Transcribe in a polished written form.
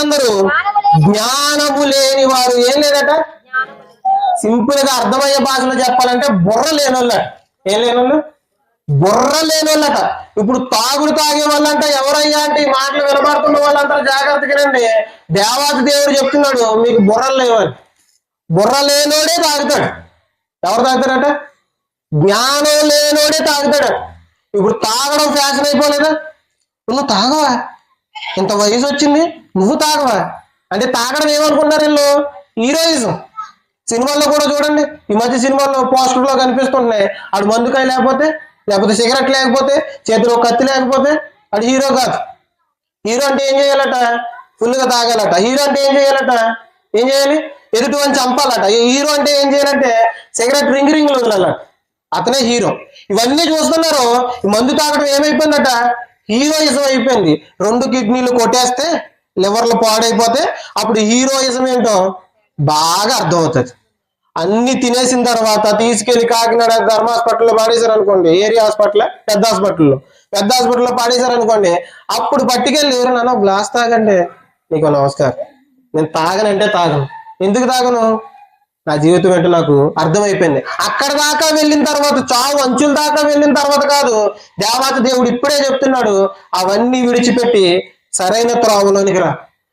అందరూ జ్ఞానము లేని వారు. ఏం లేదట, సింపుల్ గా అర్థమయ్యే భాషలో చెప్పాలంటే బుర్ర లేనోళ్ళ. ఏం లేనోళ్ళు? బుర్ర లేనోళ్ళట. ఇప్పుడు తాగుడు తాగే వాళ్ళంట ఎవరయ్యా అంటే ఈ మాటలు వినబడుతున్న వాళ్ళంతా జాగ్రత్తగానండి. దేవాది దేవుడు చెప్తున్నాడు మీకు బుర్రలు లేవని. బుర్ర లేనోడే తాగుతాడు. ఎవరు తాగుతాడట? జ్ఞానం లేనోడే తాగుతాడు. ఇప్పుడు తాగడం ఫ్యాషన్ అయిపోలేదా? నువ్వు తాగవా, ఇంత వయసు వచ్చింది నువ్వు తాగవా అంటే తాగడం ఏమనుకుంటారు వీళ్ళు? హీరోయిజం. సినిమాల్లో కూడా చూడండి, ఈ మధ్య సినిమాల్లో పోస్టర్లో కనిపిస్తున్నాయి. ఆడు మందుకాయ లేకపోతే సిగరెట్ లేకపోతే, చేతిలో కత్తి లేకపోతే ఆడు హీరో కాదు. హీరో అంటే ఏం చేయాలట? ఫుల్గా తాగాలట. హీరో అంటే ఏం చేయాలట? ఏం చేయాలి? ఎదుటి అని చంపాలట. హీరో అంటే ఏం చేయాలంటే సిగరెట్ రింగులు వదలాలట. అతనే హీరో. ఇవన్నీ చూస్తున్నారు. ఈ మందు తాగడం ఏమైపోయిందట? హీరోయిజం అయిపోయింది. 2 కిడ్నీలు కొట్టేస్తే లివర్లు పాడైపోతే అప్పుడు హీరోయిజం ఏంటో బాగా అర్థమవుతుంది. అన్ని తినేసిన తర్వాత తీసుకెళ్లి కాకినాడ ధర్మ హాస్పిటల్లో పాడేశారు అనుకోండి, ఏరియా హాస్పిటల్, పెద్ద హాస్పిటల్లో పాడేశారు అనుకోండి, అప్పుడు పట్టుకెళ్ళి ఎవరైనా గ్లాస్ తాగండి, నీకు నమస్కారం, నేను తాగనంటే తాగను. ఎందుకు తాగను? నా జీవితం ఏంటో నాకు అర్థమైపోయింది. అక్కడ దాకా వెళ్ళిన తర్వాత, చావు అంచుల దాకా వెళ్ళిన తర్వాత కాదు, దేవాతి దేవుడు ఇప్పుడే చెప్తున్నాడు, అవన్నీ విడిచిపెట్టి సరైన త్రోవలోనికి రా.